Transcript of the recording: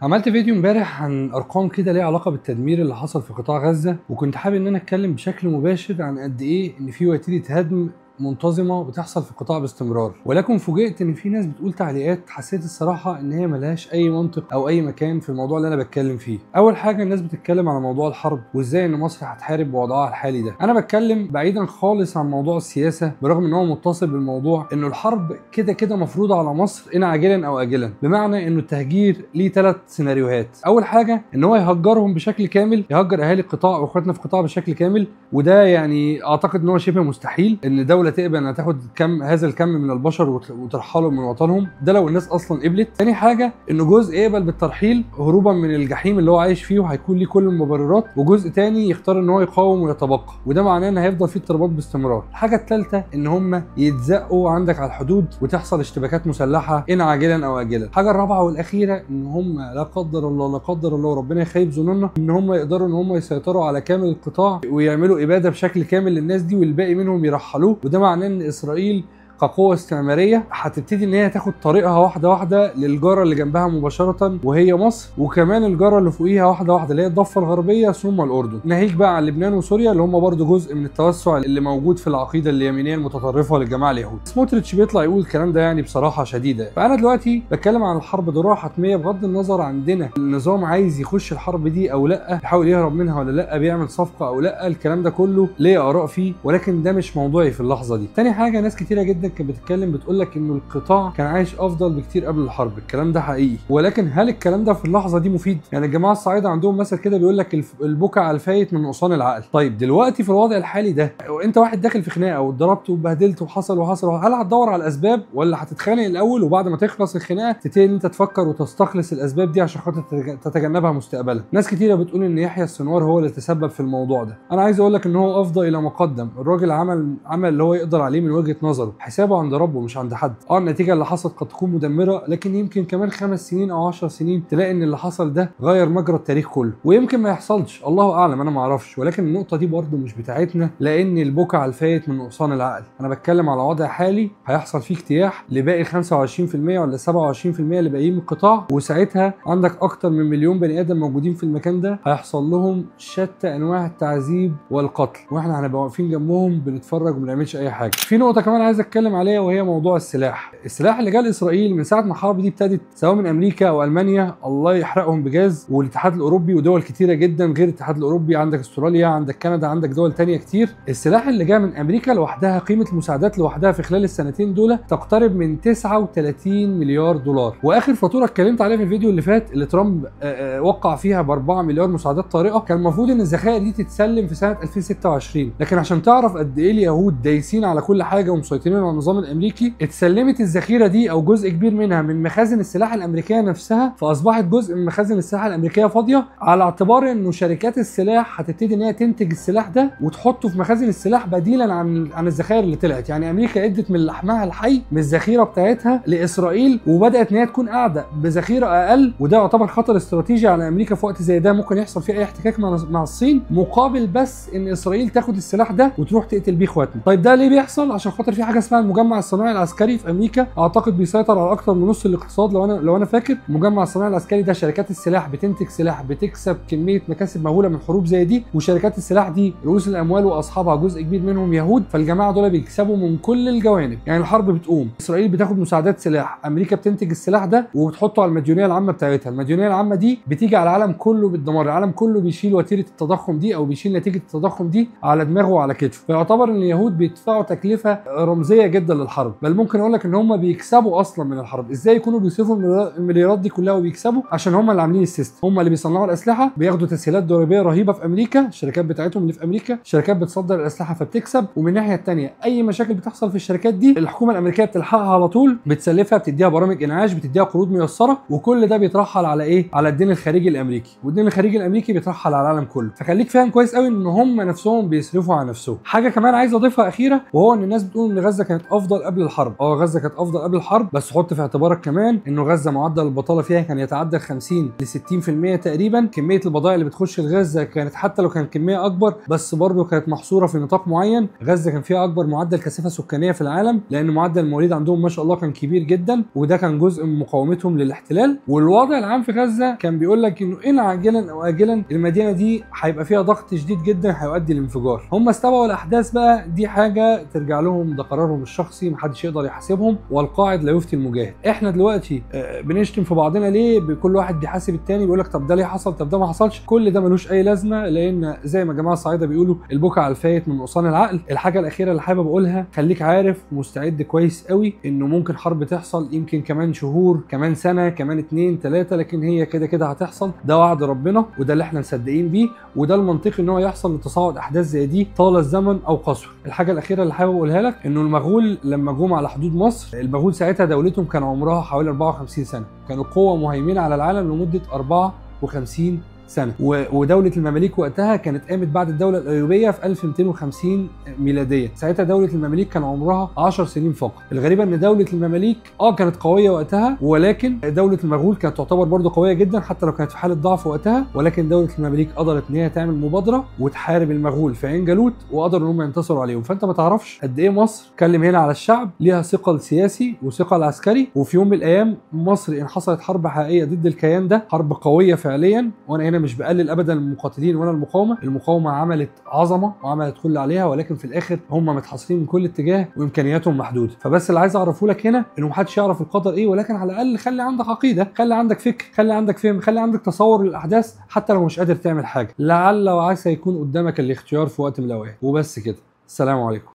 عملت فيديو امبارح عن ارقام كده ليها علاقه بالتدمير اللي حصل في قطاع غزه، وكنت حابب ان انا اتكلم بشكل مباشر عن قد ايه ان في وتيره هدم منتظمه بتحصل في القطاع باستمرار. ولكن فوجئت ان في ناس بتقول تعليقات حسيت الصراحه ان هي ملهاش اي منطق او اي مكان في الموضوع اللي انا بتكلم فيه. اول حاجه الناس بتتكلم على موضوع الحرب وازاي ان مصر هتحارب بوضعها الحالي ده. انا بتكلم بعيدا خالص عن موضوع السياسه، برغم ان هو متصل بالموضوع، انه الحرب كده كده مفروضه على مصر ان عاجلا او اجلا، بمعنى انه التهجير ليه 3 سيناريوهات. اول حاجه ان هو يهجرهم بشكل كامل، يهجر اهالي القطاع واخواتنا في القطاع بشكل كامل، وده يعني اعتقد ان هو شبه مستحيل ان دوله تقبل انها تاخد هذا الكم من البشر وترحلهم من وطنهم، ده لو الناس اصلا قبلت. تاني حاجه انه جزء يقبل بالترحيل هروبا من الجحيم اللي هو عايش فيه وهيكون ليه كل المبررات، وجزء تاني يختار ان هو يقاوم ويتبقى، وده معناه ان هيفضل فيه اضطرابات باستمرار. الحاجه الثالثه ان هم يتزقوا عندك على الحدود وتحصل اشتباكات مسلحه ان عاجلا او اجلا. الحاجه الرابعه والاخيره ان هم لا قدر الله لا قدر الله ربنا يخيب ظننا ان هم يقدروا ان هم يسيطروا على كامل القطاع ويعملوا اباده بشكل كامل للناس دي، والباقي منهم يرحلوه. وده معناه ان اسرائيل كقوة استعمارية هتبتدي ان هي تاخد طريقها واحدة واحدة للجارة اللي جنبها مباشرة وهي مصر، وكمان الجارة اللي فوقيها واحدة واحدة اللي هي الضفة الغربية ثم الأردن، ناهيك بقى عن لبنان وسوريا اللي هم برضو جزء من التوسع اللي موجود في العقيدة اليمينية المتطرفة للجماعة اليهود. سموتريتش بيطلع يقول الكلام ده يعني بصراحة شديدة. فأنا دلوقتي بتكلم عن الحرب ضرورة حتمية بغض النظر عندنا النظام عايز يخش الحرب دي أو لأ، يحاول يهرب منها ولا لأ، بيعمل صفقة أو لأ، الكلام ده كله ليه آراء فيه، ولكن ده مش موضوعي في اللحظة دي. تاني حاجة ناس كتيرة جدا كانت بتتكلم بتقول لك انه القطاع كان عايش افضل بكتير قبل الحرب. الكلام ده حقيقي، ولكن هل الكلام ده في اللحظه دي مفيد؟ يعني الجماعه الصعايده عندهم مثل كده بيقول لك البكا على الفايت من نقصان العقل. طيب دلوقتي في الوضع الحالي ده وانت واحد داخل في خناقه واتضربت واتبهدلت وحصل، هل هتدور على الاسباب ولا هتتخانق الاول وبعد ما تخلص الخناقه تبتدي ان انت تفكر وتستخلص الاسباب دي عشان خاطر تتجنبها مستقبلا؟ ناس كتيره بتقول ان يحيى السنوار هو اللي تسبب في الموضوع ده. انا عايز اقول لك ان هو افضى الى ما قدم. الراجل عمل اللي هو يقدر عليه من وجهه نظره، حسابه عند ربه مش عند حد. النتيجه اللي حصلت قد تكون مدمره، لكن يمكن كمان 5 سنين او 10 سنين تلاقي ان اللي حصل ده غير مجرى التاريخ كله، ويمكن ما يحصلش، الله اعلم، انا ما اعرفش. ولكن النقطه دي برده مش بتاعتنا، لان البكا على الفايت من نقصان العقل. انا بتكلم على وضع حالي هيحصل فيه اجتياح لباقي 25% ولا 27% اللي باقيين من القطاع، وساعتها عندك اكتر من مليون بني ادم موجودين في المكان ده هيحصل لهم شتى انواع التعذيب والقتل، واحنا هنبقى واقفين جنبهم بنتفرج وما بنعملش اي حاجه. في نقطه كمان عايز اتكلم عليها وهي موضوع السلاح اللي جه لاسرائيل من ساعه ما الحرب دي ابتدت، سواء من امريكا او المانيا الله يحرقهم بجاز، والاتحاد الاوروبي ودول كتيره جدا غير الاتحاد الاوروبي، عندك استراليا، عندك كندا، عندك دول تانية كتير. السلاح اللي جه من امريكا لوحدها قيمه المساعدات لوحدها في خلال السنتين دول تقترب من 39 مليار دولار. واخر فاتوره اتكلمت عليها في الفيديو اللي فات اللي ترامب وقع فيها ب 4 مليار مساعدات طارئه، كان المفروض ان الذخائر دي تتسلم في سنه 2026، لكن عشان تعرف قد ايه اليهود دايسين على كل حاجه ومسيطرين على النظام الامريكي، اتسلمت الذخيره دي او جزء كبير منها من مخازن السلاح الامريكيه نفسها، فاصبحت جزء من مخازن السلاح الامريكيه فاضيه، على اعتبار انه شركات السلاح هتبتدي ان هي تنتج السلاح ده وتحطه في مخازن السلاح بديلا عن الذخائر اللي طلعت. يعني امريكا ادت من لحمها الحي من الذخيره بتاعتها لاسرائيل، وبدات ان هي تكون قاعده بذخيره اقل، وده يعتبر خطر استراتيجي على امريكا في وقت زي ده ممكن يحصل فيه اي احتكاك مع الصين، مقابل بس ان اسرائيل تاخد السلاح ده وتروح تقتل بيه اخواتنا. طيب ده ليه بيحصل؟ عشان خاطر في حاجه اسمها المجمع الصناعي العسكري في امريكا، اعتقد بيسيطر على اكتر من نص الاقتصاد لو انا فاكر. المجمع الصناعي العسكري ده شركات السلاح بتنتج سلاح بتكسب كميه مكاسب مهوله من حروب زي دي، وشركات السلاح دي رؤوس الاموال واصحابها جزء كبير منهم يهود، فالجماعه دول بيكسبوا من كل الجوانب. يعني الحرب بتقوم، اسرائيل بتاخد مساعدات سلاح، امريكا بتنتج السلاح ده وبتحطه على المديونيه العامه بتاعتها، المديونيه العامه دي بتيجي على العالم كله بالدمار، العالم كله بيشيل وتيره التضخم دي او بيشيل نتيجه التضخم دي على دماغه وعلى كتفه، فيعتبر ان اليهود بيدفعوا تكلفه رمزيه جدا للحرب. بل ممكن اقول لك ان هم بيكسبوا اصلا من الحرب. ازاي يكونوا بيصرفوا المليارات دي كلها وبيكسبوا؟ عشان هم اللي عاملين السيستم، هم اللي بيصنعوا الاسلحه، بياخدوا تسهيلات ضريبيه رهيبه في امريكا، الشركات بتاعتهم اللي في امريكا، شركات بتصدر الاسلحه فبتكسب. ومن الناحيه الثانيه اي مشاكل بتحصل في الشركات دي الحكومه الامريكيه بتلحقها على طول، بتسلفها، بتديها برامج انعاش، بتديها قروض ميسره، وكل ده بيترحل على ايه؟ على الدين الخارجي الامريكي، والدين الخارجي الامريكي بيترحل على العالم كله. فخليك فاهم كويس قوي ان هم نفسهم بيصرفوا على نفسهم. حاجه كمان عايز اضيفها اخيره، وهو ان الناس بتقول ان غزه كانت كانت افضل قبل الحرب. غزه كانت افضل قبل الحرب، بس حط في اعتبارك كمان انه غزه معدل البطاله فيها كان يتعدى 50 ل 60% تقريبا. كميه البضائع اللي بتخش لغزه كانت حتى لو كانت كميه اكبر بس برضه كانت محصوره في نطاق معين. غزه كان فيها اكبر معدل كثافه سكانيه في العالم، لان معدل المواليد عندهم ما شاء الله كان كبير جدا، وده كان جزء من مقاومتهم للاحتلال. والوضع العام في غزه كان بيقول لك انه ان عاجلا او اجلا المدينه دي هيبقى فيها ضغط شديد جدا هيؤدي لانفجار. هم استبعوا الاحداث بقى، دي حاجه ترجع لهم، ده قرارهم الشخصي، محدش يقدر يحاسبهم، والقاعد لا يفتي المجاهد. احنا دلوقتي بنشتم في بعضنا ليه؟ كل واحد بيحاسب التاني، بيقول لك طب ده ليه حصل، طب ده ما حصلش. كل ده ملوش اي لازمه، لان زي ما جماعه الصعايده بيقولوا البكا على الفايت من نقصان العقل. الحاجه الاخيره اللي حابب اقولها، خليك عارف ومستعد كويس قوي انه ممكن حرب تحصل، يمكن كمان شهور، كمان سنه، كمان 2 3، لكن هي كده كده هتحصل. ده وعد ربنا وده اللي احنا مصدقين بيه، وده المنطقي ان هو يحصل لتصاعد احداث زي دي طال الزمن او قصر. الحاجه الاخيره اللي حابب اقولها لك انه المغول لما جم على حدود مصر، المغول ساعتها دولتهم كان عمرها حوالي 54 سنه، كانوا قوه مهيمنه على العالم لمده 54 سنه. ودوله المماليك وقتها كانت قامت بعد الدوله الايوبيه في 1250 ميلاديه. ساعتها دوله المماليك كان عمرها 10 سنين فقط. الغريبه ان دوله المماليك كانت قويه وقتها، ولكن دوله المغول كانت تعتبر برضه قويه جدا حتى لو كانت في حاله ضعف وقتها. ولكن دوله المماليك قدرت ان هي تعمل مبادره وتحارب المغول في عين جالوت، وقدروا ان هم ينتصروا عليهم. فانت ما تعرفش قد ايه مصر اتكلم هنا على الشعب، ليها ثقل سياسي وثقل عسكري. وفي يوم من الايام مصر ان حصلت حرب حقيقيه ضد الكيان ده، حرب قويه فعليا، وانا هنا مش بقلل ابدا المقاتلين ولا المقاومه عملت عظمه وعملت كل عليها، ولكن في الاخر هم متحصرين من كل اتجاه وامكانياتهم محدوده. فبس اللي عايز اعرفه لك هنا انه محدش يعرف القدر ايه، ولكن على الاقل خلي عندك عقيده، خلي عندك فكر، خلي عندك فهم، خلي عندك تصور للاحداث حتى لو مش قادر تعمل حاجه. لعل وعسى يكون قدامك الاختيار في وقت من الاوقات. وبس كده، السلام عليكم.